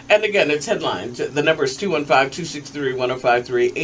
And again, it's headlines. The number is 215-263-1053,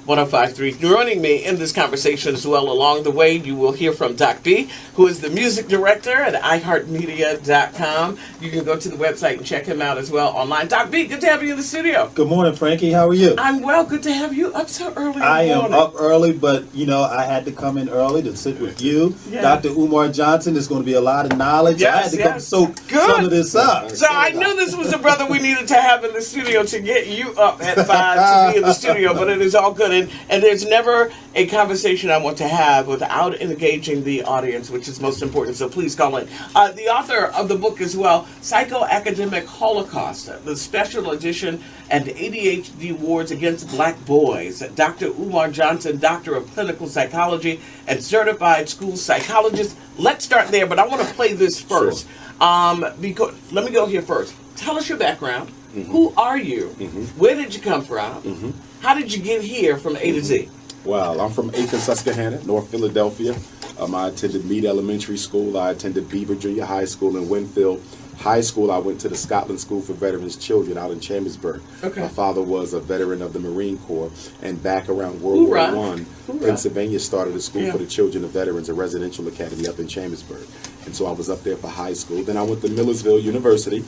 877-894-1053. Joining me in this conversation as well along the way, you will hear from Doc B, who is the music director at iHeartMedia.com. You can go to the website and check him out as well online. Doc B, good to have you in the studio. Good morning, Frankie. How are you? I'm well. Good to have you up so early in the I morning. am up early, but, I had to come in early to sit with you. Yeah. Dr. UMAR Johnson, there's going to be a lot of knowledge. Yes, I had to come soak Good. some of this up. So I knew this was a brother we needed to have in the studio to get you up at 5 to be in the studio, but it is all good. And there's never a conversation I want to have without engaging the audience, which is most important, so please call in. The author of the book as well, Psychoacademic Holocaust, the special edition and ADHD Awards Against Black Boys. Dr. Umar Johnson, Doctor of Clinical Psychology and Certified School Psychologist. Let's start there, but I want to play this first. Sure. Because let me go here first. Tell us your background. Mm-hmm. Who are you? Mm-hmm. Where did you come from? Mm-hmm. How did you get here from A to Z? Well, I'm from Aiken, Susquehanna, North Philadelphia. I attended Meade Elementary School. I attended Beaver Junior High School in Winfield High School. I went to the Scotland School for Veterans Children out in Chambersburg. Okay. My father was a veteran of the Marine Corps, and back around World War I, Pennsylvania started a school for the children of veterans, a residential academy up in Chambersburg. And so I was up there for high school. Then I went to Millersville University.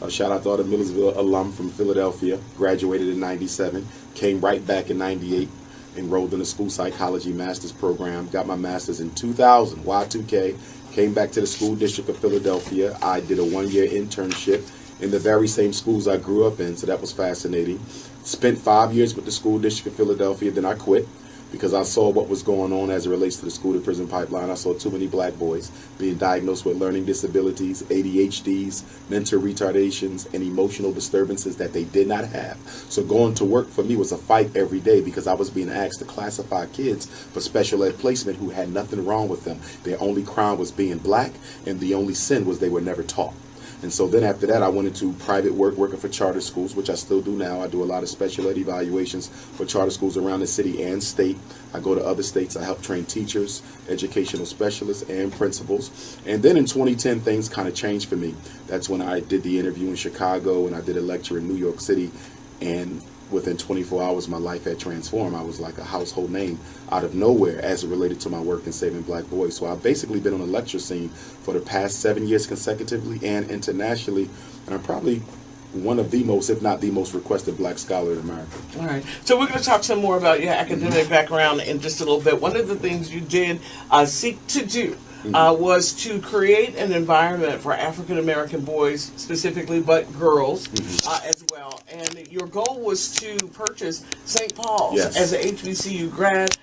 Shout out to all the Millersville alum from Philadelphia. Graduated in '97, came right back in '98. Enrolled in a school psychology master's program, got my master's in 2000, Y2K, came back to the school district of Philadelphia. I did a one-year internship in the very same schools I grew up in, so that was fascinating. Spent 5 years with the school district of Philadelphia, then I quit because I saw what was going on as it relates to the school-to-prison pipeline. I saw too many black boys being diagnosed with learning disabilities, ADHDs, mental retardations, and emotional disturbances that they did not have. So going to work for me was a fight every day because I was being asked to classify kids for special ed placement who had nothing wrong with them. Their only crime was being black, and the only sin was they were never taught. And so then after that, I went into private work, working for charter schools, which I still do now. I do a lot of special ed evaluations for charter schools around the city and state. I go to other states. I help train teachers, educational specialists, and principals. And then in 2010, things kind of changed for me. That's when I did the interview in Chicago, and I did a lecture in New York City. And within 24 hours, my life had transformed. I was like a household name out of nowhere as it related to my work in saving black boys. So I've basically been on the lecture scene for the past 7 years consecutively and internationally. And I'm probably one of the most, if not the most requested black scholar in America. All right. So we're going to talk some more about your academic background in just a little bit. One of the things you did seek to do was to create an environment for African American boys specifically, but girls as well. And your goal was to purchase St. Paul's as an HBCU grad.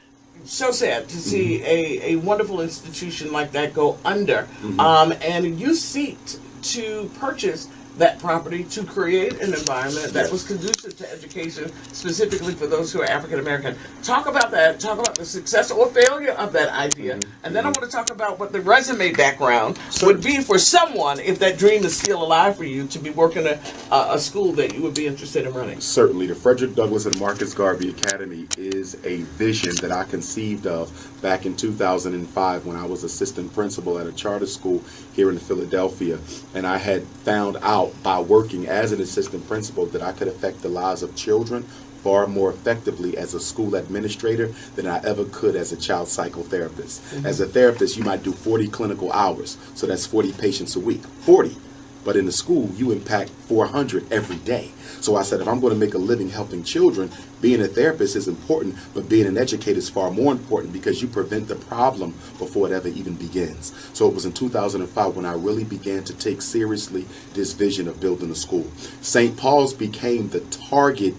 So sad to see a wonderful institution like that go under. And you seeked to purchase that property to create an environment that was conducive to education, specifically for those who are African American. Talk about that. Talk about the success or failure of that idea. And then I want to talk about what the resume background would be for someone if that dream is still alive for you to be working at a school that you would be interested in running. Certainly. The Frederick Douglass and Marcus Garvey Academy is a vision that I conceived of back in 2005 when I was assistant principal at a charter school here in Philadelphia. And I had found out by working as an assistant principal that I could affect the lives of children far more effectively as a school administrator than I ever could as a child psychotherapist. As a therapist, you might do 40 clinical hours, so that's 40 patients a week. 40. But in the school, you impact 400 every day. So I said, if I'm going to make a living helping children, being a therapist is important, but being an educator is far more important because you prevent the problem before it ever even begins. So it was in 2005 when I really began to take seriously this vision of building a school. St. Paul's became the target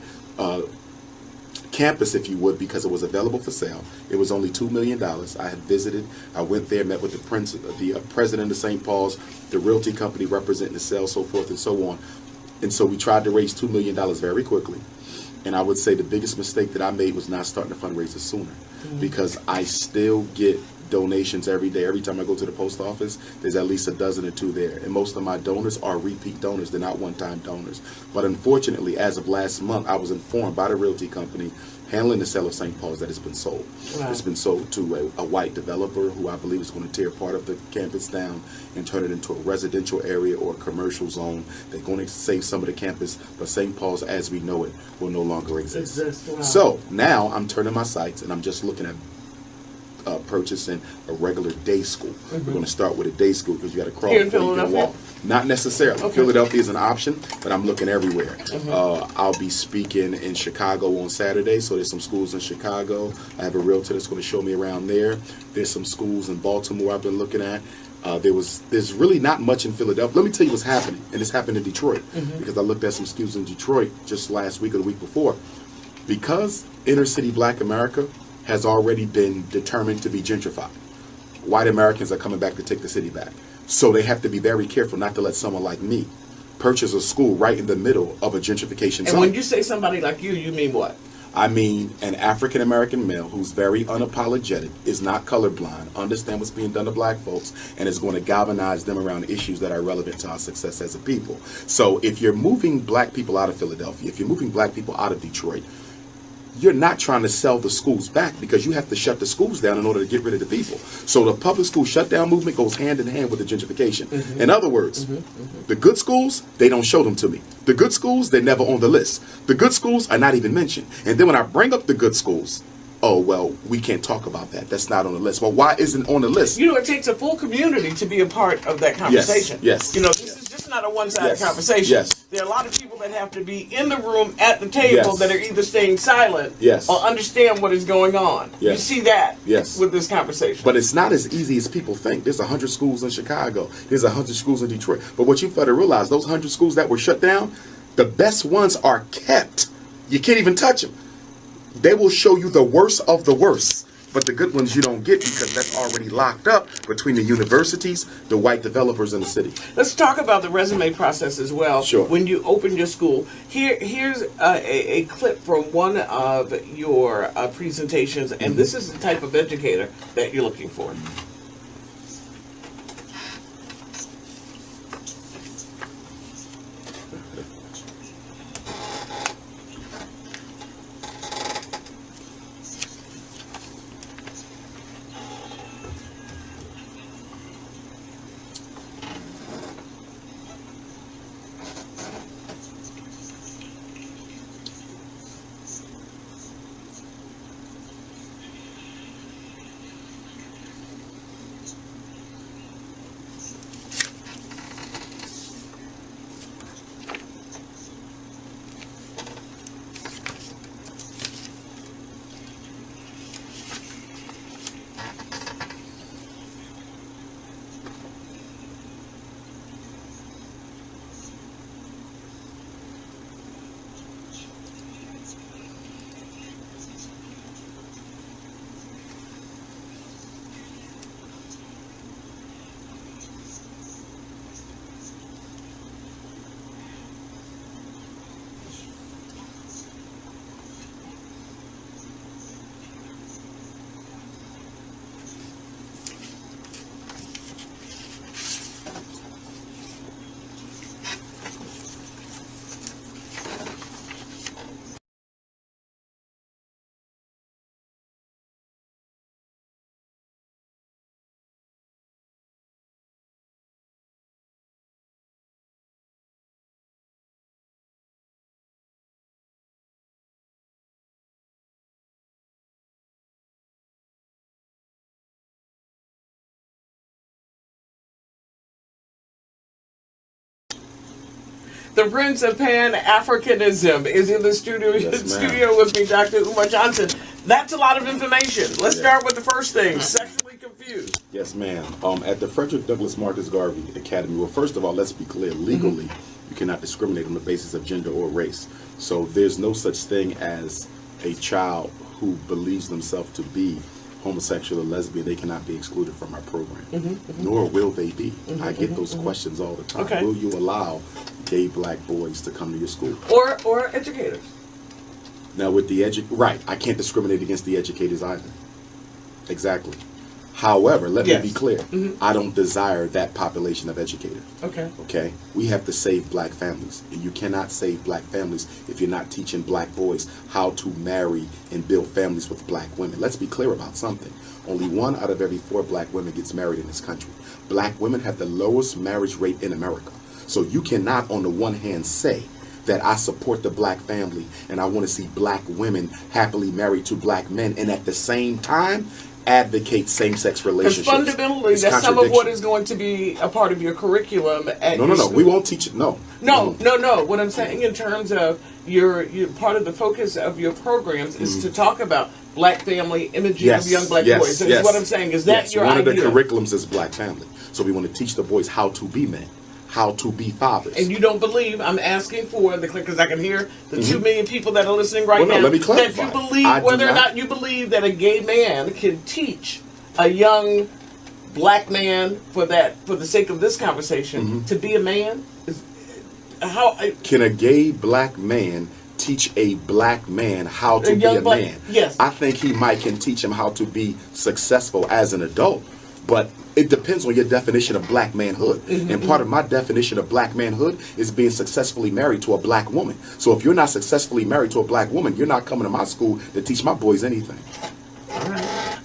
campus, if you would, because it was available for sale. It was only $2 million. I had visited. I went there, met with the president of St. Paul's, the realty company representing the sale, so forth and so on. And so we tried to raise $2 million very quickly. And I would say the biggest mistake that I made was not starting the fundraiser sooner, because I still get donations every day. Every time I go to the post office, there's at least a dozen or two there. And most of my donors are repeat donors. They're not one-time donors. But unfortunately, as of last month, I was informed by the realty company handling the sale of St. Paul's that it's been sold. Wow. It's been sold to a white developer who I believe is going to tear part of the campus down and turn it into a residential area or a commercial zone. They're going to save some of the campus, but St. Paul's as we know it will no longer exist. Wow. So now I'm turning my sights and I'm just looking at purchasing a regular day school. We're going to start with a day school because you got to crawl Here in before you can Philadelphia? walk. Not necessarily. Okay. Philadelphia is an option, but I'm looking everywhere. I'll be speaking in Chicago on Saturday, so there's some schools in Chicago. I have a realtor that's going to show me around there. There's some schools in Baltimore I've been looking at. There's really not much in Philadelphia. Let me tell you what's happening, and it's happened in Detroit because I looked at some schools in Detroit just last week or the week before. Because inner city Black America has already been determined to be gentrified. White Americans are coming back to take the city back. So they have to be very careful not to let someone like me purchase a school right in the middle of a gentrification zone. And when you say somebody like you mean what? I mean an African American male who's very unapologetic, is not colorblind, understand what's being done to black folks, and is going to galvanize them around issues that are relevant to our success as a people. So if you're moving black people out of Philadelphia, if you're moving black people out of Detroit, you're not trying to sell the schools back because you have to shut the schools down in order to get rid of the people. So the public school shutdown movement goes hand in hand with the gentrification. In other words, the good schools, they don't show them to me. The good schools, they're never on the list. The good schools are not even mentioned. And then when I bring up the good schools, oh, well, we can't talk about that. That's not on the list. Well, why isn't it on the list? You know, it takes a full community to be a part of that conversation. Yes. You know, this is just not a one-sided Yes. conversation. Yes. There are a lot of people that have to be in the room at the table Yes. that are either staying silent Yes. or understand what is going on. Yes. You see that Yes. with this conversation. But it's not as easy as people think. There's 100 schools in Chicago. There's 100 schools in Detroit. But what you better realize, those 100 schools that were shut down, the best ones are kept. You can't even touch them. They will show you the worst of the worst. But the good ones you don't get because that's already locked up between the universities, the white developers, and the city. Let's talk about the resume process as well. Sure. When you open your school, here's a clip from one of your presentations, and this is the type of educator that you're looking for. The Prince of Pan-Africanism is in the studio, Yes, ma'am. studio with me, Dr. Umar Johnson. That's a lot of information. Let's start with the first thing, sexually confused. Yes, ma'am. At the Frederick Douglass Marcus Garvey Academy, well, first of all, let's be clear. Legally, you cannot discriminate on the basis of gender or race. So there's no such thing as a child who believes themselves to be homosexual or lesbian. They cannot be excluded from our program, nor will they be. I get those questions all the time. Okay. Will you allow gay black boys to come to your school? Or educators. Now with the right, I can't discriminate against the educators either. Exactly. However, let Yes. me be clear. I don't desire that population of educators. Okay. Okay? We have to save black families. And you cannot save black families if you're not teaching black boys how to marry and build families with black women. Let's be clear about something. Only 1 out of every 4 black women gets married in this country. Black women have the lowest marriage rate in America. So you cannot, on the one hand, say that I support the black family and I want to see black women happily married to black men, and at the same time advocate same-sex Because relationships. fundamentally, It's that's some of what contradiction. is going to be a part of your curriculum at No, your no. school. We won't teach it. No. No. What I'm saying in terms of your part of the focus of your programs is to talk about black family, imaging of young black boys. That's what I'm saying. Is that your One idea? of the curriculums is black family. So we want to teach the boys how to be men, how to be fathers. And you don't believe, I'm asking for the because I can hear the 2 million people that are listening right Well, no, now. let me clarify. That you believe I do whether or not- not you believe that a gay man can teach a young black man for the sake of this conversation to be a man. Can a gay black man teach a black man how to be young a black- man? yes. I think he can teach him how to be successful as an adult, but it depends on your definition of black manhood. And part of my definition of black manhood is being successfully married to a black woman. So if you're not successfully married to a black woman, you're not coming to my school to teach my boys anything.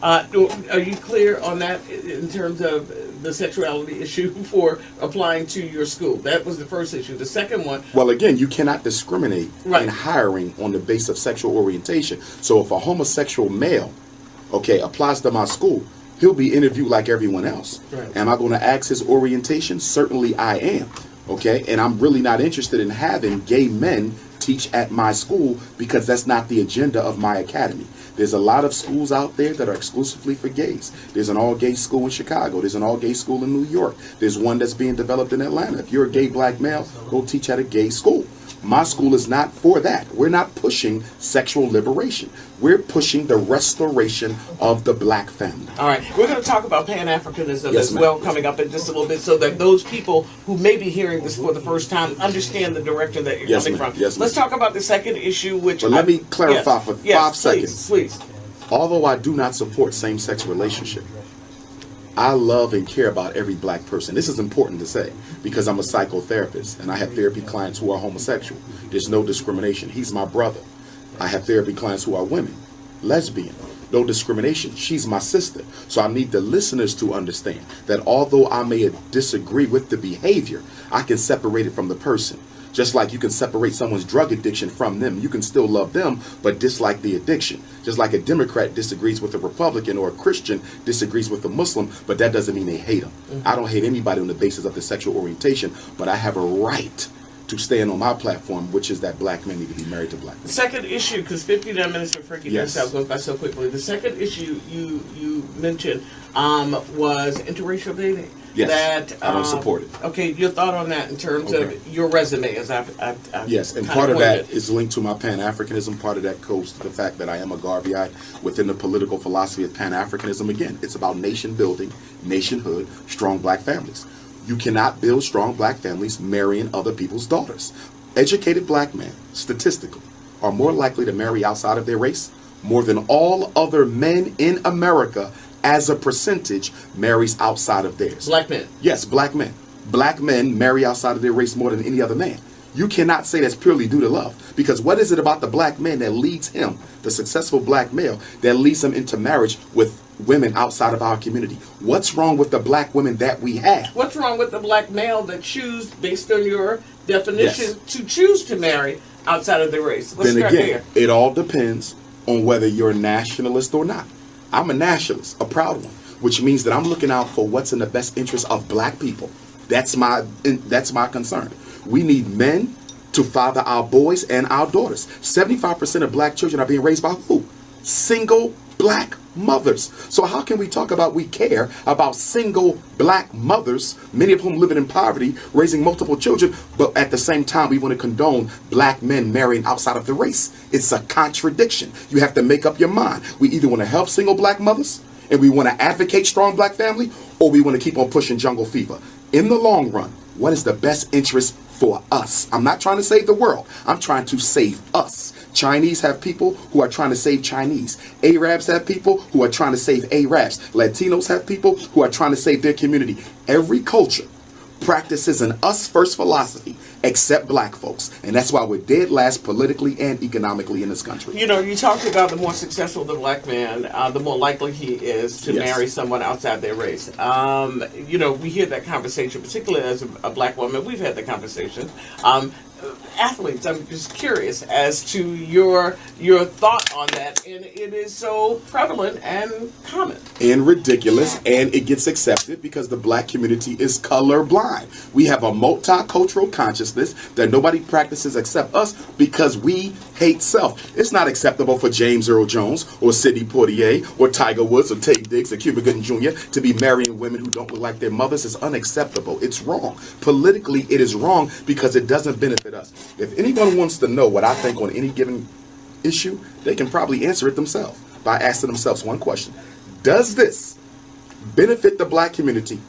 Are you clear on that in terms of the sexuality issue for applying to your school? That was the first issue. The second one, Well, again, you cannot discriminate Right. in hiring on the basis of sexual orientation. So if a homosexual male, applies to my school, he'll be interviewed like everyone else. Right. Am I going to ask his orientation? Certainly I am. Okay, and I'm really not interested in having gay men teach at my school because that's not the agenda of my academy. There's a lot of schools out there that are exclusively for gays. There's an all-gay school in Chicago. There's an all-gay school in New York. There's one that's being developed in Atlanta. If you're a gay black male, go teach at a gay school. My school is not for that. We're not pushing sexual liberation. We're pushing the restoration of the black family. all right, we're going to talk about Pan-Africanism Yes, as ma'am. well coming up in just a little bit so that those people who may be hearing this for the first time understand the direction that you're Yes, coming ma'am. from. Yes, ma'am. Let's talk about the second issue, which... But let me clarify for 5 seconds. Please. Although I do not support same-sex relationship, I love and care about every black person. This is important to say because I'm a psychotherapist and I have therapy clients who are homosexual. There's no discrimination. He's my brother. I have therapy clients who are women, lesbian. No discrimination. She's my sister. So I need the listeners to understand that although I may disagree with the behavior, I can separate it from the person. Just like you can separate someone's drug addiction from them, you can still love them, but dislike the addiction. Just like a Democrat disagrees with a Republican or a Christian disagrees with a Muslim, but that doesn't mean they hate them. I don't hate anybody on the basis of their sexual orientation, but I have a right to stand on my platform, which is that black men need to be married to black men. The second issue, because 59 minutes of freaking Yes. yourself goes by so quickly. The second issue you mentioned was interracial dating. Yes, That, I don't support it. Okay, your thought on that in terms Okay. of your resume, as I've Yes, and kinda part of pointed that is linked to my Pan-Africanism. Part of that goes to the fact that I am a Garveyite within the political philosophy of Pan-Africanism. Again, it's about nation building, nationhood, strong black families. You cannot build strong black families marrying other people's daughters. Educated black men, statistically, are more likely to marry outside of their race. More than all other men in America, as a percentage, marries outside of theirs. Black men. Yes, black men. Black men marry outside of their race more than any other man. You cannot say that's purely due to love. Because what is it about the black man that leads him, the successful black male, that leads him into marriage with women outside of our community? What's wrong with the black women that we have? What's wrong with the black male that choose, based on your definition, to choose to marry outside of their race? Let's Then start again, there. it all depends on whether you're a nationalist or not. I'm a nationalist, a proud one, which means that I'm looking out for what's in the best interest of black people. That's my concern. We need men to father our boys and our daughters. 75% of black children are being raised by who? Single black mothers. So how can we talk about we care about single black mothers, many of whom living in poverty, raising multiple children, but at the same time we want to condone black men marrying outside of the race? It's a contradiction. You have to make up your mind. We either want to help single black mothers and we want to advocate strong black family, or we want to keep on pushing jungle fever. In the long run, what is the best interest for us? I'm not trying to save the world. I'm trying to save us. Chinese have people who are trying to save Chinese. Arabs have people who are trying to save Arabs. Latinos have people who are trying to save their community. Every culture practices an us first philosophy except black folks. And that's why we're dead last politically and economically in this country. You know, you talked about the more successful the black man, the more likely he is to marry someone outside their race. You know, we hear that conversation, particularly as a black woman. We've had the conversation. Athletes, I'm just curious as to your thought on that, and it is so prevalent and common and ridiculous, and it gets accepted because the black community is colorblind. We have a multicultural consciousness that nobody practices except us because we hate self. It's not acceptable for James Earl Jones or Sidney Poitier or Tiger Woods or Tate Diggs or Cuba Gooding Jr. to be marrying women who don't look like their mothers. It's unacceptable. It's wrong. Politically, it is wrong because it doesn't benefit us. If anyone wants to know what I think on any given issue, they can probably answer it themselves by asking themselves one question. Does this benefit the black community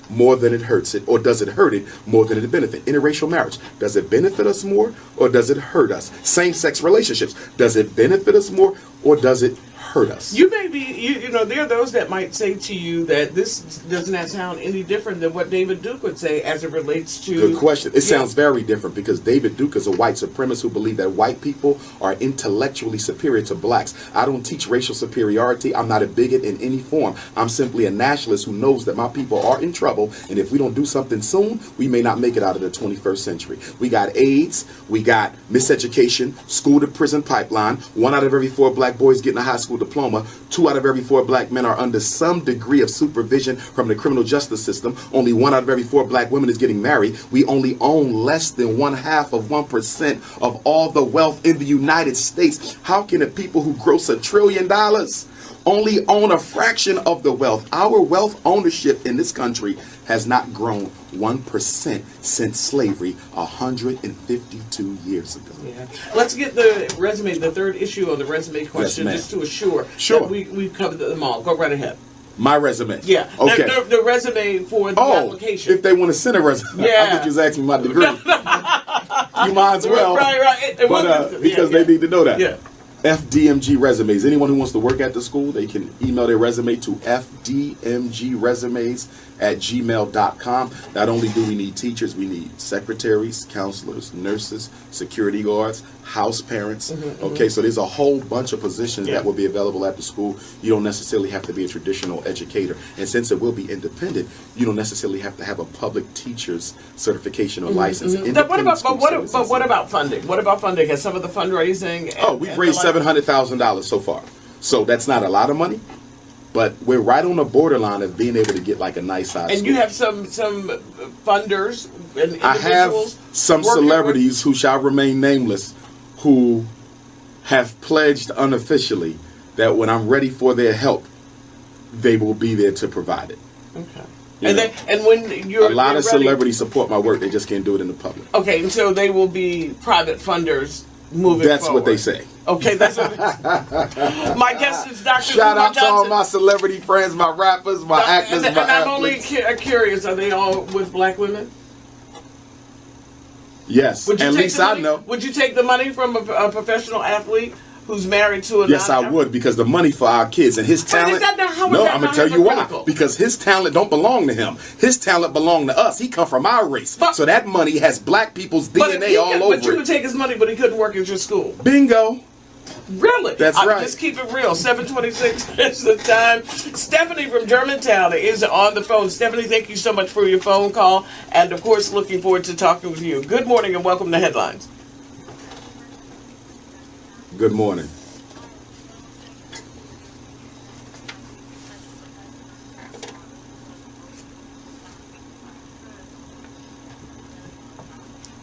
more than it hurts it, or does it hurt it more than it benefits? Interracial marriage, does it benefit us more or does it hurt us? Same-sex relationships, does it benefit us more or does it hurt us? You may be, you know, there are those that might say to you that this does not sound any different than what David Duke would say as it relates to... Good question. It sounds very different because David Duke is a white supremacist who believes that white people are intellectually superior to blacks. I don't teach racial superiority. I'm not a bigot in any form. I'm simply a nationalist who knows that my people are in trouble, and if we don't do something soon, we may not make it out of the 21st century. We got AIDS, we got miseducation, school to prison pipeline. 1 out of every 4 black boys getting a high school diploma. 2 out of every 4 black men are under some degree of supervision from the criminal justice system. Only 1 out of every 4 black women is getting married. We only own less than 1/2% of all the wealth in the United States. How can the people who gross $1 trillion only own a fraction of the wealth? Our wealth ownership in this country has not grown 1% since slavery 152 years ago. Yeah. Let's get the resume, the third issue of the resume question, just to assure that we've covered them all. Go right ahead. My resume? Yeah. Okay. The resume for the application. If they want to send a resume. I think you was asking my degree. You might as well. Right. But, because they need to know that. Yeah. FDMG resumes. Anyone who wants to work at the school, they can email their resume to fdmgresumes@gmail.com. Not only do we need teachers, we need secretaries, counselors, nurses, security guards, house parents. Okay, so there's a whole bunch of positions that will be available at the school. You don't necessarily have to be a traditional educator. And since it will be independent, you don't necessarily have to have a public teacher's certification or license. But what about funding? What about funding? Has some of the fundraising... we've raised $700,000 so far. So that's not a lot of money, but we're right on the borderline of being able to get like a nice size And school. you have some funders and individuals. I have some celebrities who shall remain nameless who have pledged unofficially that when I'm ready for their help, they will be there to provide it. Okay. And when you're a lot of celebrities support my work, they just can't do it in the public. Okay, and so they will be private funders moving That's forward. what they say. Okay, that's what my guest is Dr. Shout out to all Johnson. my celebrity friends, my rappers, my actors, and my I'm only athletes. curious, are they all with black women? Yes, at least I know. Would you take the money from a professional athlete who's married to a Yes, I would, because the money for our kids and his talent. How I'm is gonna tell you why. Because his talent don't belong to him. His talent belong to us. He come from our race, so that money has black people's DNA all over it. But you would take his money, but he couldn't work at your school. Bingo. Really? That's right. Just keep it real. 7:26 is the time. Stephanie from Germantown is on the phone. Stephanie, thank you so much for your phone call, and of course, looking forward to talking with you. Good morning and welcome to Headlines. Good morning.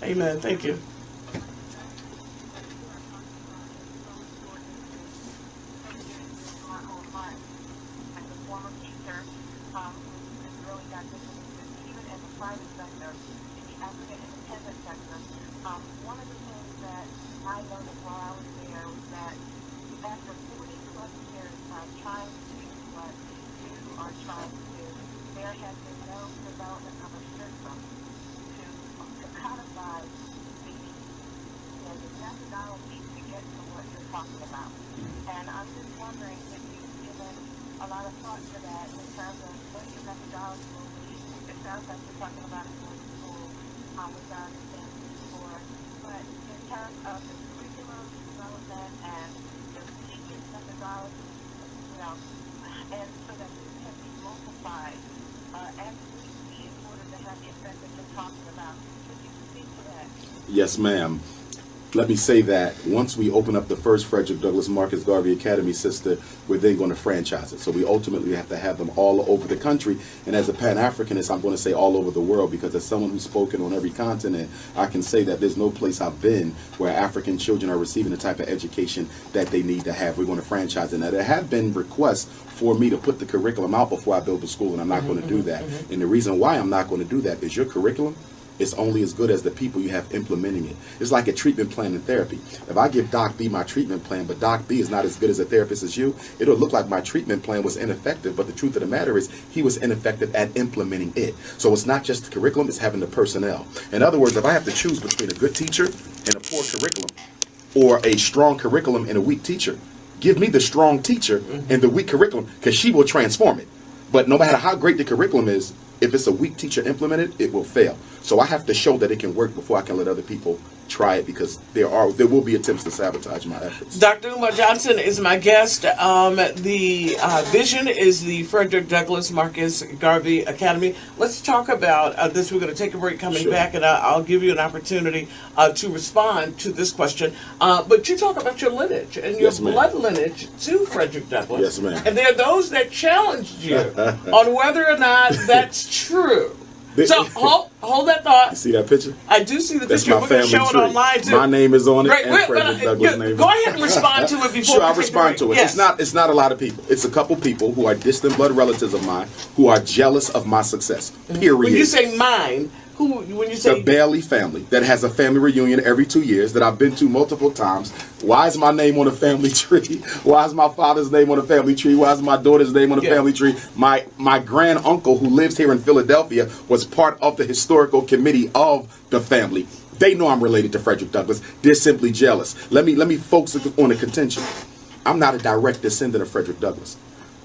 Amen. Thank you. One of the things that I learned while I was there was that after 40 plus years of trying to do what you are trying to do, there has been no development of a system to codify the methodology to get to talking about. And I'm just wondering if you've given a lot of thought to that in terms of what your methodology will be. It sounds like you're talking about it going to school, which I understand before. But in terms of the curriculum development and the teaching methodology, you know, and so that this can be multiplied as we in order to have the effect that you're talking about. Could you speak to that? Yes, ma'am. Let me say that once we open up the first Frederick Douglass Marcus Garvey Academy, sister, we're then going to franchise it. So we ultimately have to have them all over the country. And as a Pan-Africanist, I'm going to say all over the world, because as someone who's spoken on every continent, I can say that there's no place I've been where African children are receiving the type of education that they need to have. We're going to franchise it. Now, there have been requests for me to put the curriculum out before I build the school, and I'm not going to do that. And the reason why I'm not going to do that is your curriculum is only as good as the people you have implementing it. It's like a treatment plan in therapy. If I give Doc B my treatment plan, but Doc B is not as good as a therapist as you, it'll look like my treatment plan was ineffective, but the truth of the matter is he was ineffective at implementing it. So it's not just the curriculum, it's having the personnel. In other words, if I have to choose between a good teacher and a poor curriculum, or a strong curriculum and a weak teacher, give me the strong teacher and the weak curriculum, because she will transform it. But no matter how great the curriculum is, if it's a weak teacher implemented, it will fail. So I have to show that it can work before I can let other people try it, because there will be attempts to sabotage my efforts. Dr. Umar Johnson is my guest. The vision is the Frederick Douglass Marcus Garvey Academy. Let's talk about this. We're going to take a break, coming back, and I'll give you an opportunity to respond to this question. But you talk about your lineage and your blood lineage to Frederick Douglass. Yes, ma'am. And there are those that challenged you on whether or not that's true. So hold that thought. You see that picture? I do see the That's picture. my We're going to family show it tree. online too. My name is on it, Right, and Frederick Douglass' name. go ahead and respond to it before. Sure, I'll respond to it. Yes. It's not a lot of people. It's a couple people who are distant blood relatives of mine who are jealous of my success. Period. When you say mine, when you say the Bailey family that has a family reunion every 2 years that I've been to multiple times. Why is my name on a family tree? Why is my father's name on a family tree? Why is my daughter's name on a family tree? My grand uncle, who lives here in Philadelphia, was part of the historical committee of the family. They know I'm related to Frederick Douglass. They're simply jealous. Let me focus on the contention. I'm not a direct descendant of Frederick Douglass.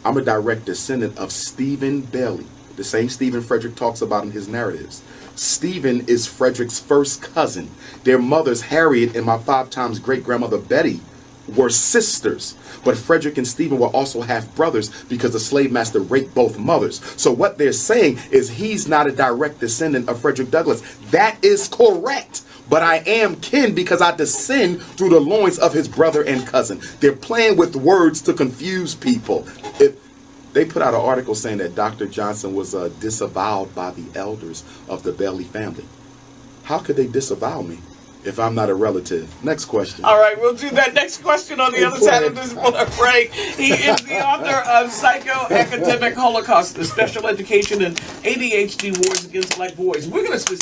I'm a direct descendant of Stephen Bailey, the same Stephen Frederick talks about in his narratives. Stephen is Frederick's first cousin. Their mothers, Harriet and my 5 times great-grandmother Betty, were sisters. But Frederick and Stephen were also half-brothers because the slave master raped both mothers. So what they're saying is he's not a direct descendant of Frederick Douglass. That is correct. But I am kin because I descend through the loins of his brother and cousin. They're playing with words to confuse people. They put out an article saying that Dr. Johnson was disavowed by the elders of the Bailey family. How could they disavow me if I'm not a relative? Next question. All right, we'll do that next question on the other side of this break. He is the author of Psychoacademic Holocaust, the Special Education and ADHD Wars Against Black Boys. We're going to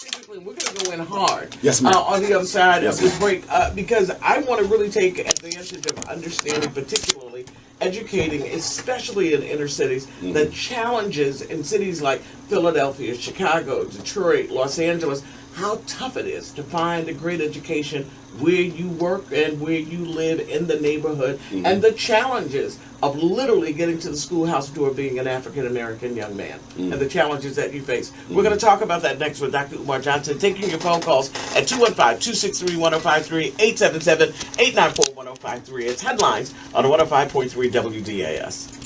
go in hard on the other side of this break because I want to really take advantage of understanding, particularly educating, especially in inner cities, the challenges in cities like Philadelphia, Chicago, Detroit, Los Angeles, how tough it is to find a great education where you work and where you live in the neighborhood, and the challenges of literally getting to the schoolhouse door being an African-American young man, and the challenges that you face. We're going to talk about that next with Dr. Umar Johnson, taking your phone calls at 215-263-1053, 877-894-1053. It's Headlines on 105.3 WDAS.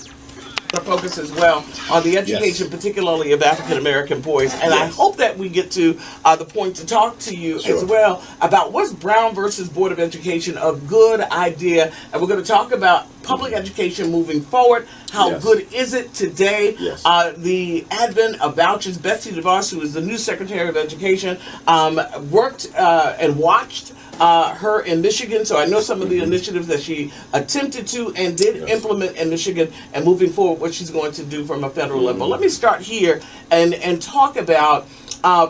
To focus as well on the education, particularly of African-American boys. And I hope that we get to the point to talk to you as well about what's Brown versus Board of Education a good idea. And we're going to talk about public education moving forward. How good is it today? The advent of vouchers. Betsy DeVos, who is the new Secretary of Education, worked and watched her in Michigan, so I know some of the initiatives that she attempted to and did implement in Michigan, and moving forward what she's going to do from a federal level. Let me start here and talk about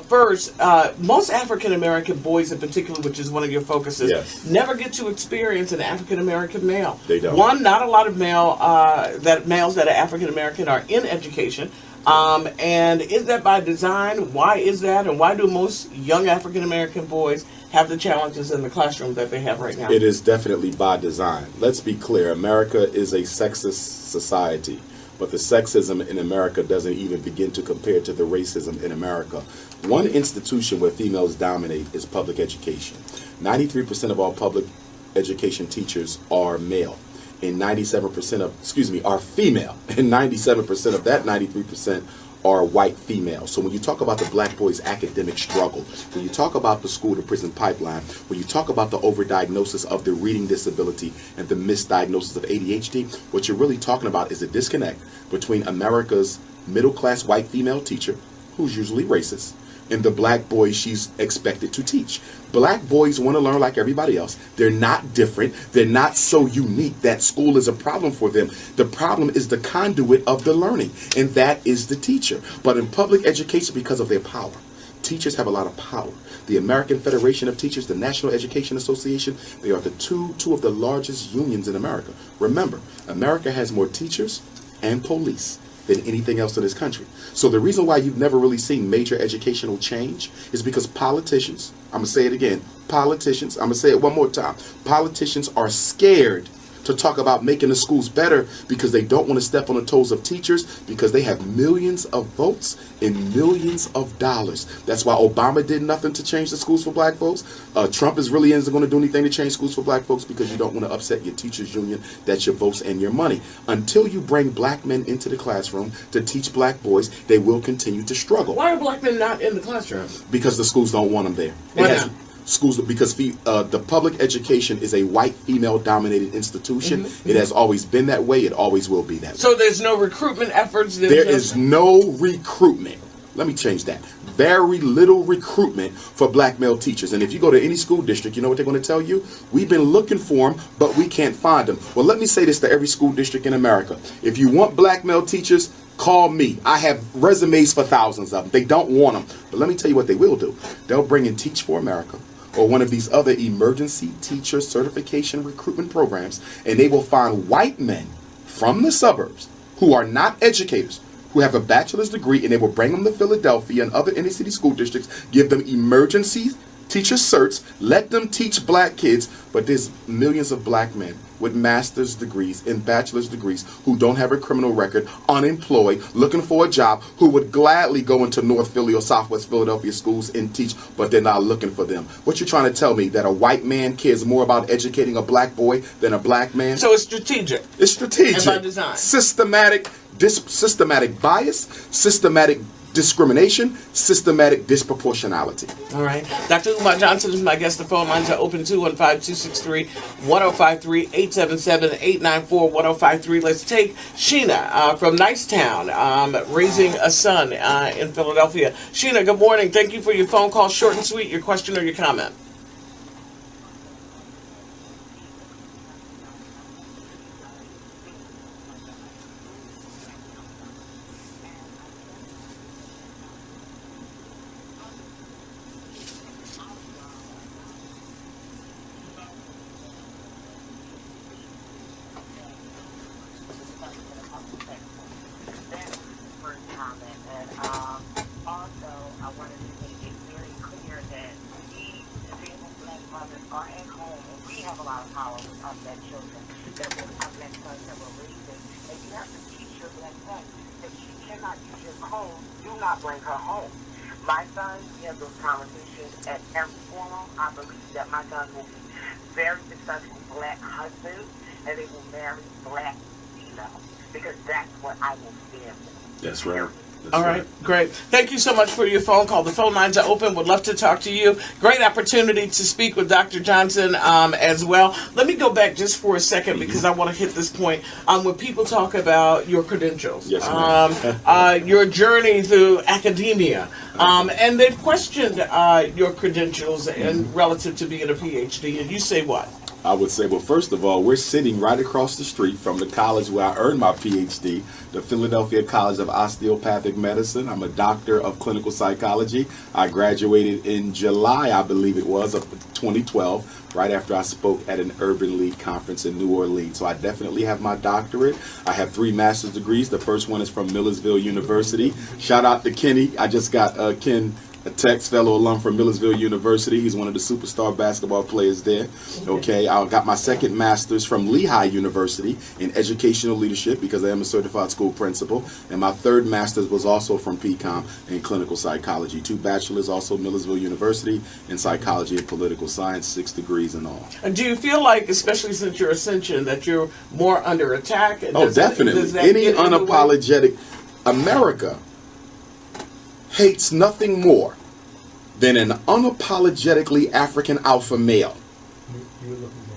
first, most African-American boys in particular, which is one of your focuses, never get to experience an African-American male. They don't. One, not a lot of males that are African-American are in education. And is that by design? Why is that? And why do most young African American boys have the challenges in the classroom that they have right now? It is definitely by design. Let's be clear. America is a sexist society, but the sexism in America doesn't even begin to compare to the racism in America. One institution where females dominate is public education. 93% of all public education teachers are male, and 97% are female, and 97% of that 93% are white females. So when you talk about the black boys' academic struggle, when you talk about the school to prison pipeline, when you talk about the overdiagnosis of the reading disability and the misdiagnosis of ADHD, what you're really talking about is a disconnect between America's middle class white female teacher, who's usually racist, and the black boys she's expected to teach. Black boys want to learn like everybody else. They're not different. They're not so unique that school is a problem for them. The problem is the conduit of the learning, and that is the teacher. But in public education, because of their power, teachers have a lot of power. The American Federation of Teachers, the National Education Association, they are the two of the largest unions in America. Remember, America has more teachers and police than anything else in this country. So the reason why you've never really seen major educational change is because politicians, I'm going to say it again, politicians, I'm going to say it one more time, politicians are scared to talk about making the schools better because they don't want to step on the toes of teachers, because they have millions of votes and millions of dollars. That's why Obama did nothing to change the schools for black folks. Trump really isn't going to do anything to change schools for black folks because you don't want to upset your teachers union. That's your votes and your money. Until you bring black men into the classroom to teach black boys, they will continue to struggle. Why are black men not in the classroom? Because the schools don't want them there. Why not? Schools, because the public education is a white female dominated institution. It has always been that way. It always will be that way. So there's no recruitment efforts? There is no recruitment. Let me change that. Very little recruitment for black male teachers. And if you go to any school district, you know what they're going to tell you? We've been looking for them, but we can't find them. Well, let me say this to every school district in America. If you want black male teachers, call me. I have resumes for thousands of them. They don't want them. But let me tell you what they will do. They'll bring in Teach for America or one of these other emergency teacher certification recruitment programs, and they will find white men from the suburbs who are not educators, who have a bachelor's degree, and they will bring them to Philadelphia and other inner city school districts, give them emergency teacher certs, let them teach black kids. But there's millions of black men with master's degrees and bachelor's degrees who don't have a criminal record, unemployed, looking for a job, who would gladly go into North Philly or Southwest Philadelphia schools and teach, but they're not looking for them. What you're trying to tell me, that a white man cares more about educating a black boy than a black man? So it's strategic. It's strategic. And by design. Systematic bias, systematic discrimination, systematic disproportionality. All right. Dr. Umar Johnson is my guest. The phone lines are open 215-263-1053, 877-894-1053. Let's take Sheena from Nicetown, raising a son in Philadelphia. Sheena, good morning. Thank you for your phone call. Short and sweet, your question or your comment. Bring her home. My son, we have those conversations at every forum. I believe that my son will be very successful black husband, and they will marry black females, because that's what I will stand for. That's right. All right, great. Thank you so much for your phone call. The phone lines are open. Would love to talk to you. Great opportunity to speak with Dr. Johnson as well. Let me go back just for a second because I want to hit this point. When people talk about your credentials, yes, your journey through academia, and they've questioned your credentials and relative to being a PhD, and you say what? I would say, well, first of all, we're sitting right across the street from the college where I earned my PhD, the Philadelphia College of Osteopathic Medicine. I'm a doctor of clinical psychology. I graduated in July, I believe it was, of 2012, right after I spoke at an Urban League conference in New Orleans. So I definitely have my doctorate. I have 3 master's degrees. The first one is from Millersville University. Shout out to Kenny. I just got Ken, a Tex fellow alum from Millersville University. He's one of the superstar basketball players there. Okay, I got my second master's from Lehigh University in educational leadership because I am a certified school principal. And my third master's was also from PCOM in clinical psychology. 2 bachelors, also Millersville University in psychology and political science, 6 degrees in all. And do you feel like, especially since your ascension, that you're more under attack? Oh, definitely. Any unapologetic America hates nothing more than an unapologetically African alpha male.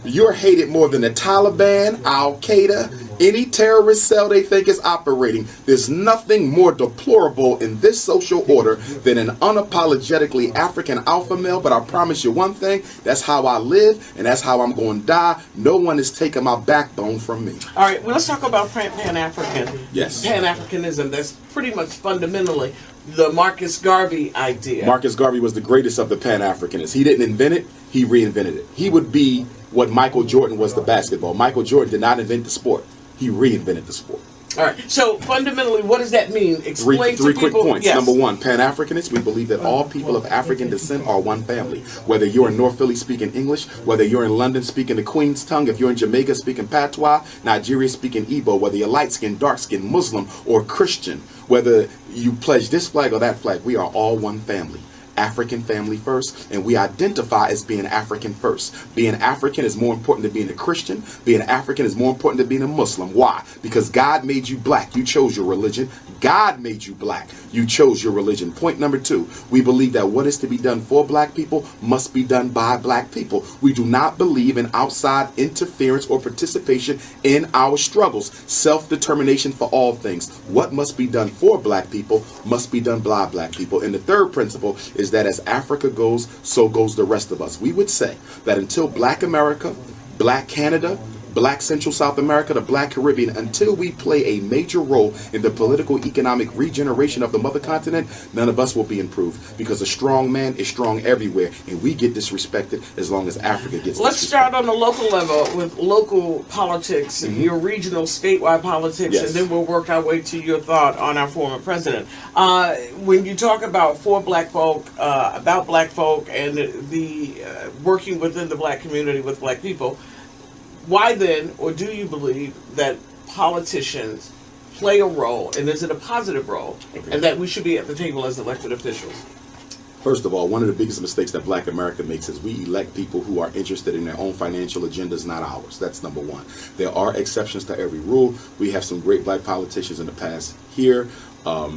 You're hated more than the Taliban, Al-Qaeda, any terrorist cell they think is operating. There's nothing more deplorable in this social order than an unapologetically African alpha male. But I promise you one thing, that's how I live and that's how I'm going to die. No one is taking my backbone from me. All right, well, let's talk about Pan-African. Yes. Pan-Africanism. That's pretty much fundamentally the Marcus Garvey idea. Marcus Garvey was the greatest of the Pan-Africanists. He didn't invent it, he reinvented it. He would be what Michael Jordan was to basketball. Michael Jordan did not invent the sport, he reinvented the sport. All right, so fundamentally, what does that mean? Explain Three to quick people. points. Yes. Number one, Pan-Africanists, we believe that all people of African descent are one family. Whether you're in North Philly speaking English, whether you're in London speaking the Queen's tongue, if you're in Jamaica speaking Patois, Nigeria speaking Igbo, whether you're light-skinned, dark-skinned, Muslim, or Christian, whether you pledge this flag or that flag, we are all one family. African family first, and we identify as being African first. Being African is more important than being a Christian. Being African is more important than being a Muslim. Why? Because God made you black. You chose your religion. God made you black. You chose your religion. Point number 2, we believe that what is to be done for black people must be done by black people. We do not believe in outside interference or participation in our struggles. Self-determination for all things. What must be done for black people must be done by black people. And the third principle is that as Africa goes, so goes the rest of us. We would say that until black America, black Canada, black Central South America, the black Caribbean, until we play a major role in the political economic regeneration of the mother continent, none of us will be improved, because a strong man is strong everywhere, and we get disrespected as long as Africa gets disrespected. Let's start on the local level with local politics, your regional, statewide politics, Yes. and then we'll work our way to your thought on our former president. When you talk about black folk, about black folk, and the working within the black community with black people, why then, or do you believe that politicians play a role, and is it a positive role, and that we should be at the table as elected officials? First of all, one of the biggest mistakes that black America makes is we elect people who are interested in their own financial agendas, not ours. That's number one. There are exceptions to every rule. We have some great black politicians in the past here,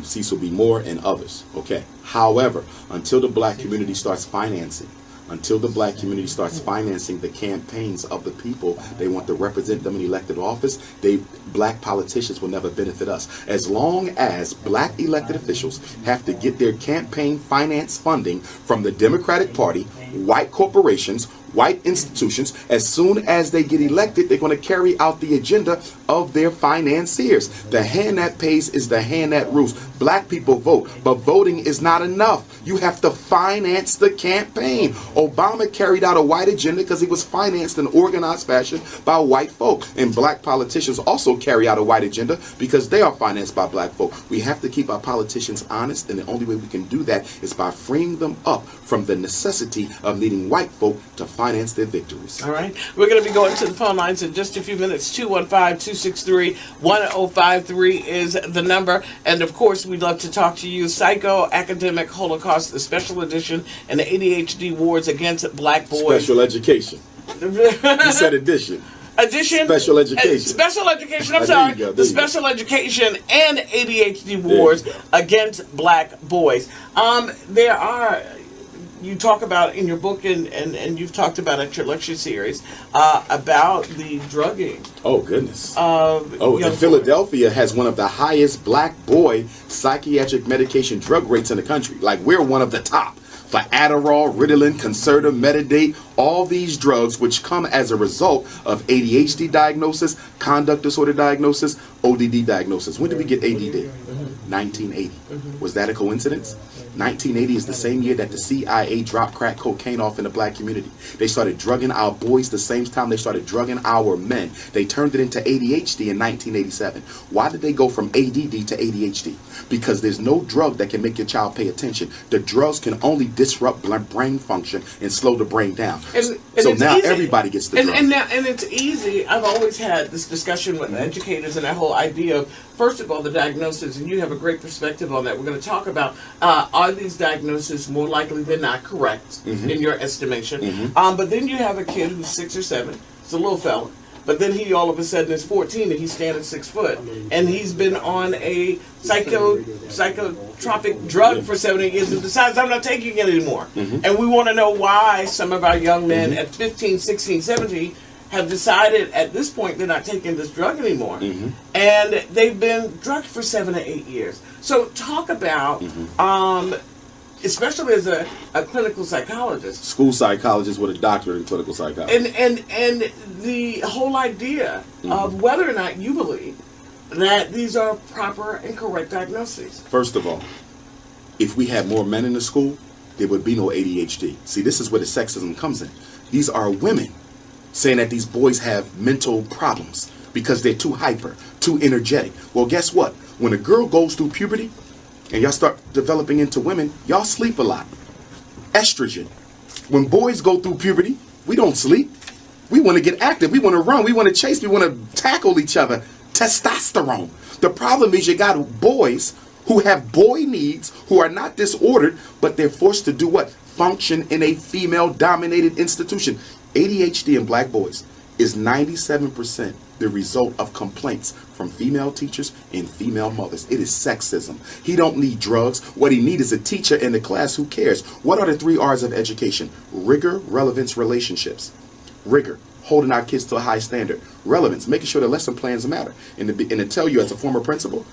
Cecil B. Moore and others. Okay. However, until the black community starts financing the campaigns of the people they want to represent them in elected office, black politicians will never benefit us. As long as black elected officials have to get their campaign finance funding from the Democratic Party, white corporations, white institutions, as soon as they get elected, they're going to carry out the agenda of their financiers. The hand that pays is the hand that rules. Black people vote, but voting is not enough. You have to finance the campaign. Obama carried out a white agenda because he was financed in organized fashion by white folk. And black politicians also carry out a white agenda because they are financed by black folk. We have to keep our politicians honest, and the only way we can do that is by freeing them up from the necessity of needing white folk to finance their victories. All right. We're going to be going to the phone lines in just a few minutes. 215-263-1053 is the number. And, of course, we'd love to talk to you. Psycho-Academic Holocaust, the special edition, and the ADHD wars against black boys. Special education. You said edition. Special education. Special education, I'm sorry. The special education and ADHD wars against black boys. There are... You talk about in your book, and you've talked about at your lecture series, about the drugging. Oh, goodness. Philadelphia has one of the highest black boy psychiatric medication drug rates in the country. Like, we're one of the top. for Adderall, Ritalin, Concerta, Metadate, all these drugs which come as a result of ADHD diagnosis, conduct disorder diagnosis, ODD diagnosis. When did we get ADD? 1980. Was that a coincidence? 1980 is the same year that the CIA dropped crack cocaine off in the black community. They started drugging our boys the same time they started drugging our men. They turned it into ADHD in 1987. Why did they go from ADD to ADHD? Because there's no drug that can make your child pay attention. The drugs can only disrupt brain function and slow the brain down. And so it's now easy. everybody gets the drug. And it's easy. I've always had this discussion with educators and that whole idea of, first of all, the diagnosis, and you have a great perspective on that. We're going to talk about, are these diagnoses more likely than not correct in your estimation? But then you have a kid who's 6 or 7, it's a little fella, but then he all of a sudden is 14 and he's standing 6 foot, and he's been on a psychotropic drug for 7 or 8 years and decides, I'm not taking it anymore. And we want to know why some of our young men at 15, 16, 17 have decided at this point they're not taking this drug anymore. And they've been drugged for 7 or 8 years. So talk about, especially as a clinical psychologist. School psychologist with a doctorate in clinical psychology. And the whole idea of whether or not you believe that these are proper and correct diagnoses. First of all, if we had more men in the school, there would be no ADHD. See, this is where the sexism comes in. These are women saying that these boys have mental problems because they're too hyper, too energetic. Well, guess what? When a girl goes through puberty and y'all start developing into women, y'all sleep a lot. Estrogen. When boys go through puberty, we don't sleep. We want to get active. We want to run. We want to chase. We want to tackle each other. Testosterone. The problem is you got boys who have boy needs, who are not disordered, but they're forced to do what? Function in a female-dominated institution. ADHD in black boys is 97% the result of complaints from female teachers and female mothers. It is sexism. He don't need drugs. What he needs is a teacher in the class who cares. What are the 3 R's of education? Rigor, relevance, relationships. Rigor, holding our kids to a high standard. Relevance, making sure the lesson plans matter. And to tell you as a former principal,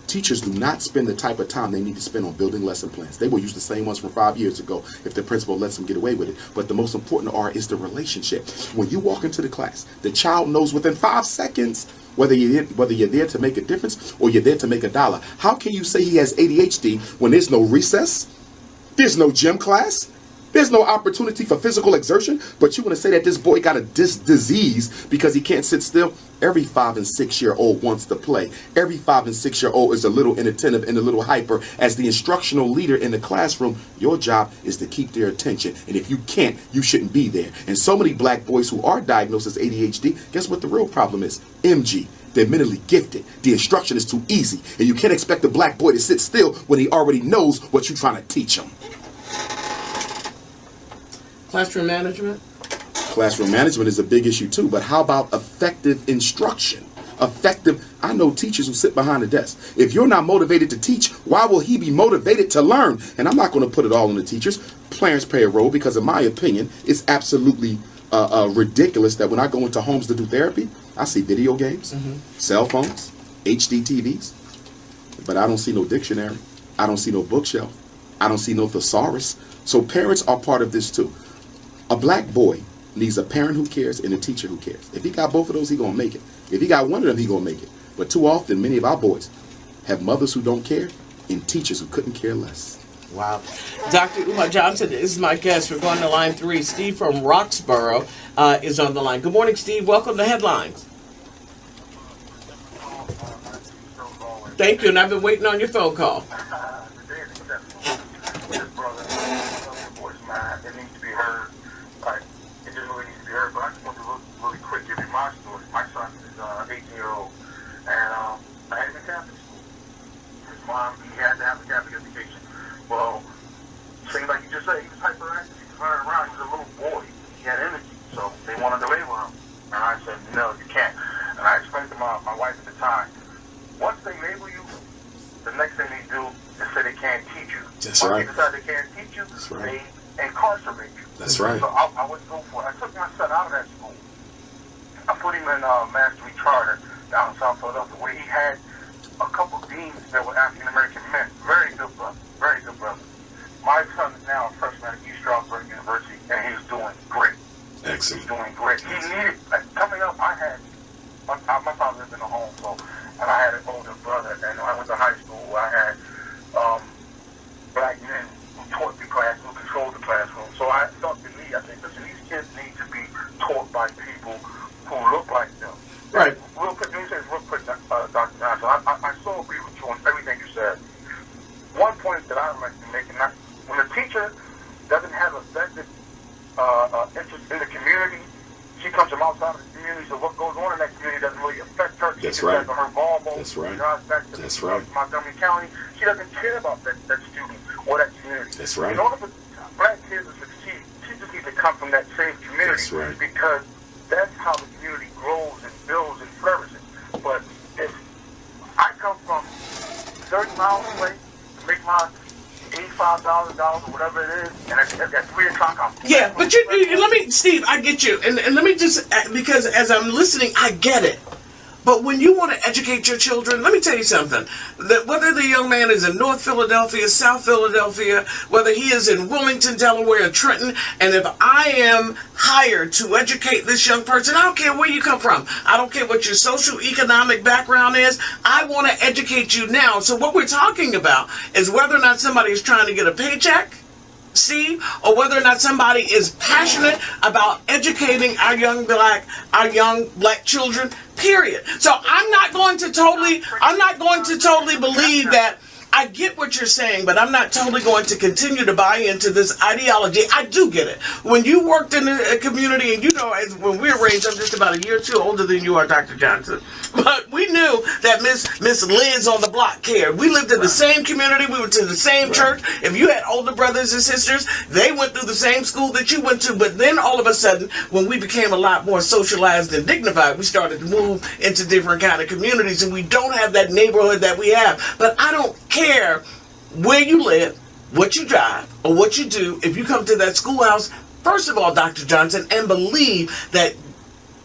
teachers do not spend the type of time they need to spend on building lesson plans. They will use the same ones from 5 years ago if the principal lets them get away with it. But the most important R is the relationship. When you walk into the class, the child knows within 5 seconds whether you're there to make a difference or you're there to make $1. How can you say he has ADHD when there's no recess, there's no gym class, there's no opportunity for physical exertion, but you want to say that this boy got a disease because he can't sit still? Every 5 and 6 year old wants to play. Every 5 and 6 year old is a little inattentive and a little hyper. As the instructional leader in the classroom, your job is to keep their attention. And if you can't, you shouldn't be there. And so many black boys who are diagnosed as ADHD, guess what the real problem is? MG. They're mentally gifted. The instruction is too easy. And you can't expect a black boy to sit still when he already knows what you're trying to teach him. Classroom management? Classroom management is a big issue too, but how about effective instruction? I know teachers who sit behind the desk. If you're not motivated to teach, why will he be motivated to learn? And I'm not going to put it all on the teachers. Parents play a role because in my opinion, it's absolutely ridiculous that when I go into homes to do therapy, I see video games, cell phones, HD TVs, but I don't see no dictionary. I don't see no bookshelf. I don't see no thesaurus. So parents are part of this too. A black boy needs a parent who cares and a teacher who cares. If he got both of those, he gonna make it. If he got one of them, he gonna make it. But too often, many of our boys have mothers who don't care and teachers who couldn't care less. Wow. Dr. Umar Johnson is my guest. We're going to line 3. Steve from Roxborough is on the line. Good morning, Steve. Welcome to Headlines. Thank you, and I've been waiting on your phone call. It needs to be heard. It just really needs to be heard. But I just want to really quick give you my story. My son is 18-year-old, and I had him in Catholic school. His mom, he had to have a Catholic education. Well, seems like you just said, he was hyperactive. He was running around. He was a little boy. He had energy, so they wanted to label him. And I said, no, you can't. And I explained to my wife at the time, once they label you, the next thing they do is say they can't teach you. That's Once right. they decide they can't teach you, That's right. they incarcerate you. That's right. So I wouldn't go for it. I took my son out of that school. I put him in Mastery Charter down in South Philadelphia, where he had a couple deans that were African American men. Very good brother. Very good brother. my son is now a freshman at East Stroudsburg University, and he's doing great. Excellent. He's doing great. He needed, coming up, my father lived in a home, and I had an older brother, and when I went to high school, I had black men who taught the classroom, who controlled the classroom. So I thought to me, I think, listen, these kids need to be taught by people who look like them. Right. Real quick, let me say this real quick, Dr. Johnson. I so agree with you on everything you said. One point that I would like to make, and when a teacher doesn't have a vested interest in the community, she comes from outside of the community, so what goes on in that community doesn't really affect her. That's She right. just her ball That's right. That's right. Montgomery County, she doesn't care about that student or that community. That's right. In order for black kids to succeed, teachers need to come from that same community. That's right. Because that's how the community grows and builds and flourishes. But if I come from 30 miles away to make my $85 or whatever it is, and at 3 o'clock I'm... Yeah, but let me, Steve, I get you. And let me just, because as I'm listening, I get it. But when you want to educate your children, let me tell you something. That whether the young man is in North Philadelphia, South Philadelphia, whether he is in Wilmington, Delaware, or Trenton, and if I am hired to educate this young person, I don't care where you come from. I don't care what your social economic background is. I want to educate you now. So what we're talking about is whether or not somebody is trying to get a paycheck, Steve, or whether or not somebody is passionate about educating our young black children, period. So I'm not going to totally believe that. I get what you're saying, but I'm not totally going to continue to buy into this ideology. I do get it. When you worked in a community, and you know, when we were raised, I'm just about a year or two older than you are, Dr. Johnson. But we knew that Miss Liz on the block cared. We lived in the same community. We went to the same church. If you had older brothers and sisters, they went through the same school that you went to. But then all of a sudden, when we became a lot more socialized and dignified, we started to move into different kind of communities, and we don't have that neighborhood that we have. But I don't care where you live, what you drive, or what you do. If you come to that schoolhouse, first of all, Dr. Johnson, and believe that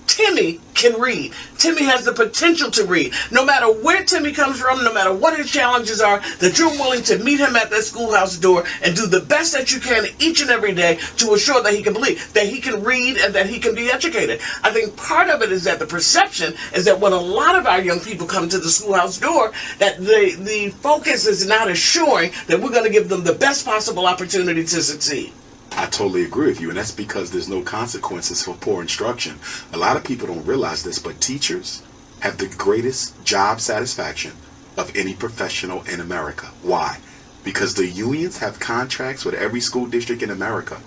Timmy can read. Timmy has the potential to read. No matter where Timmy comes from, no matter what his challenges are, that you're willing to meet him at that schoolhouse door and do the best that you can each and every day to assure that he can believe, that he can read, and that he can be educated. I think part of it is that the perception is that when a lot of our young people come to the schoolhouse door, that the focus is not assuring that we're going to give them the best possible opportunity to succeed. I totally agree with you, and that's because there's no consequences for poor instruction. A lot of people don't realize this, but teachers have the greatest job satisfaction of any professional in America. Why? Because the unions have contracts with every school district in America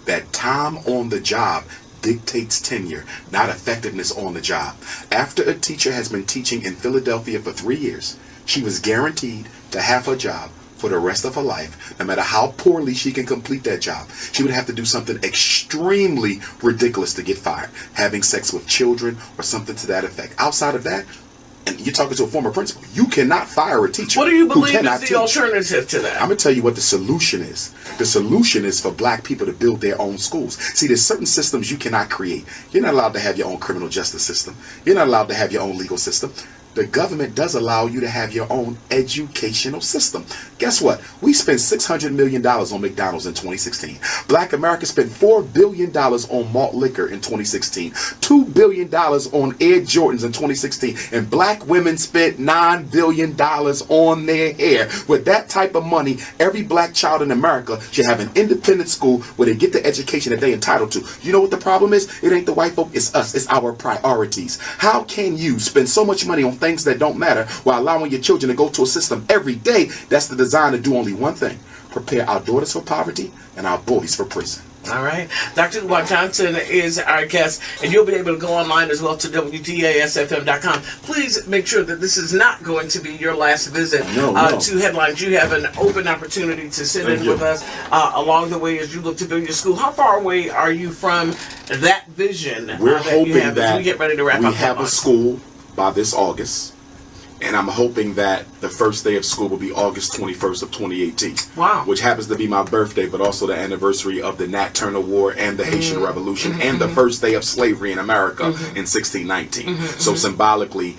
that time on the job dictates tenure, not effectiveness on the job. After a teacher has been teaching in Philadelphia for 3 years, she was guaranteed to have her job for the rest of her life, no matter how poorly she can complete that job. She would have to do something extremely ridiculous to get fired, having sex with children or something to that effect. Outside of that, and you're talking to a former principal, you cannot fire a teacher. What do you believe is the teach. alternative to that? I'm going to tell you what the solution is. The solution is for black people to build their own schools. See, there's certain systems you cannot create. You're not allowed to have your own criminal justice system. You're not allowed to have your own legal system. The government does allow you to have your own educational system. Guess what? We spent $600 million on McDonald's in 2016. Black America spent $4 billion on malt liquor in 2016. $2 billion on Air Jordans in 2016. And black women spent $9 billion on their hair. With that type of money, every black child in America should have an independent school where they get the education that they're entitled to. You know what the problem is? It ain't the white folk, it's us. It's our priorities. How can you spend so much money on things that don't matter while allowing your children to go to a system every day that's designed to do only one thing: prepare our daughters for poverty and our boys for prison? All right. Dr. Umar Johnson is our guest, and you'll be able to go online as well to WDASFM.com. Please make sure that this is not going to be your last visit to Headlines. You have an open opportunity to sit in with us along the way as you look to build your school. How far away are you from that vision? We're hoping that that we get ready to wrap we up have a school by this August, and I'm hoping that the first day of school will be August 21st of 2018. Wow. Which happens to be my birthday, but also the anniversary of the Nat Turner War and the Haitian Revolution and the first day of slavery in America in 1619. So symbolically,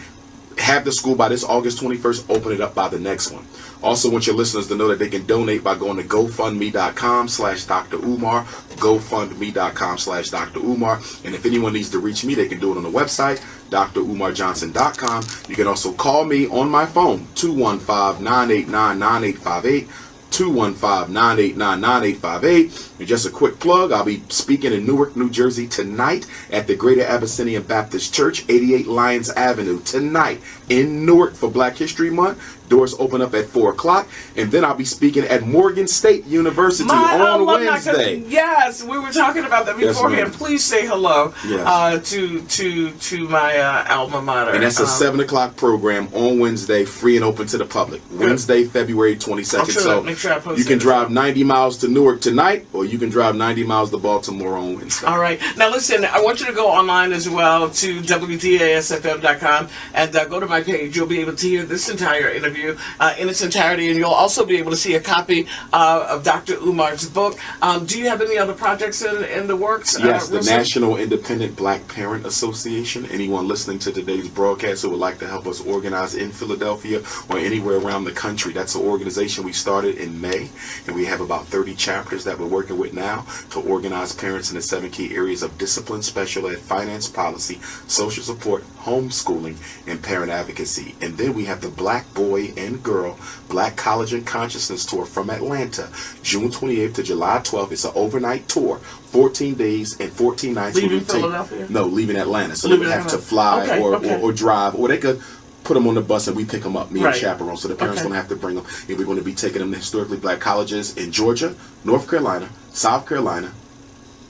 have the school by this August 21st, open it up by the next one. Also want your listeners to know that they can donate by going to GoFundMe.com/Dr. Umar, GoFundMe.com/Dr. Umar. And if anyone needs to reach me, they can do it on the website, DrUmarJohnson.com. You can also call me on my phone, 215-989-9858. 215-989-9858. And just a quick plug, I'll be speaking in Newark, New Jersey tonight at the Greater Abyssinian Baptist Church, 88 Lyons Avenue, tonight in Newark for Black History Month. Doors open up at 4 o'clock. And then I'll be speaking at Morgan State University on Wednesday. Yes, we were talking about that beforehand. Yes, please say hello yes. to my alma mater. And that's a 7 o'clock program on Wednesday, free and open to the public. Wednesday, February 22nd. So make sure I post you can drive 90 miles to Newark tonight, or you can drive 90 miles to Baltimore on Wednesday. All right. Now listen, I want you to go online as well to WDASFM.com and go to my page. You'll be able to hear this entire interview in its entirety, and you'll also be able to see a copy of Dr. Umar's book. Do you have any other projects in the works? Yes, the National Independent Black Parent Association. Anyone listening to today's broadcast who would like to help us organize in Philadelphia or anywhere around the country, that's an organization we started in May, and we have about 30 chapters that we're working with now to organize parents in the 7 key areas of discipline, special ed, finance policy, social support, homeschooling, and parent advocacy. And then we have the Black Boy and Girl Black College and Consciousness Tour from Atlanta, June 28th to July 12th. It's an overnight tour, 14 days and 14 nights. Leaving Philadelphia? No, leaving Atlanta. So they would have to fly or drive, or they could put them on the bus and we pick them up, me and chaperone. So the parents don't have to bring them. And we're going to be taking them to historically black colleges in Georgia, North Carolina, South Carolina,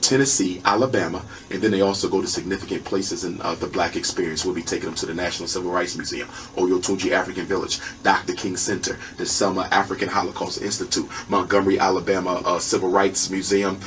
Tennessee, Alabama, and then they also go to significant places in the black experience. We'll be taking them to the National Civil Rights Museum, Oyotunji African Village, Dr. King Center, the Selma African Holocaust Institute, Montgomery, Alabama Civil Rights Museum,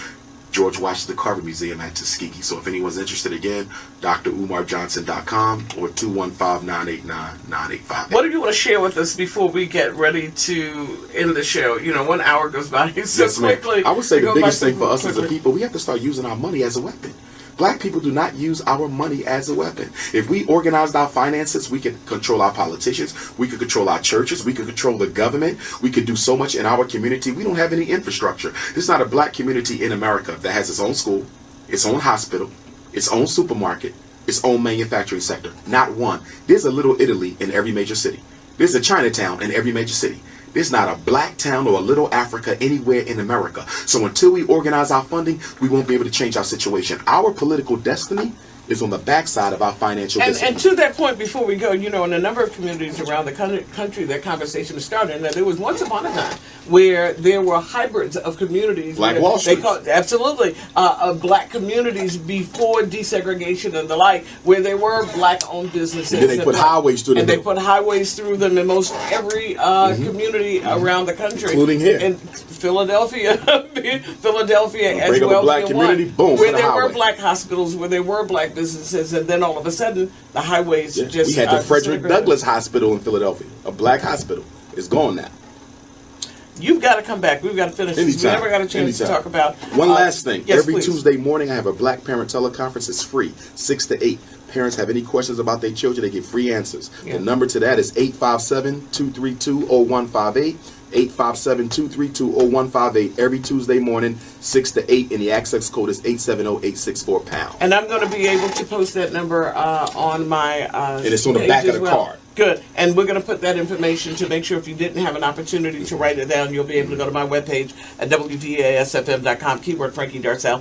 George Washington Carver Museum at Tuskegee. So if anyone's interested, again, DrUmarJohnson.com or 215-989-9858. What do you want to share with us before we get ready to end the show? 1 hour goes by so quickly. I would say the biggest thing for us as a people, we have to start using our money as a weapon. Black people do not use our money as a weapon. If we organized our finances, we could control our politicians, we could control our churches, we could control the government, we could do so much in our community. We don't have any infrastructure. There's not a black community in America that has its own school, its own hospital, its own supermarket, its own manufacturing sector. Not one. There's a little Italy in every major city. There's a Chinatown in every major city. There's not a black town or a little Africa anywhere in America. So until we organize our funding, we won't be able to change our situation. Our political destiny is on the backside of our financial discipline. And to that point, before we go, in a number of communities around the country, that conversation is starting. That there was once upon a time where there were hybrids of communities. Black Wall Street. Absolutely. Of black communities before desegregation and the like, where there were black-owned businesses. And then they put highways through them. And they put highways through them in most every community around the country. Including here. In Philadelphia. Philadelphia as break up well. a black community, boom, where for the there were highway. black hospitals, where there were black businesses, and then all of a sudden the highways just we had the Frederick Douglass Hospital in Philadelphia, a black hospital. It's gone now. You've got to come back. We've got to finish this. We never got a chance to talk about one last thing. Yes, every please. Tuesday morning I have a Black Parent Teleconference. It's free, 6 to 8. Parents have any questions about their children, they get free answers. The number to that is 857-232-0158. 857-232-0158 every Tuesday morning, 6 to 8, and the access code is 870-864-POUND. And I'm going to be able to post that number on my and it's on the back of the card. Good. And we're going to put that information to make sure if you didn't have an opportunity to write it down, you'll be able to go to my webpage at WDASFM.com, keyword Frankie Darcell.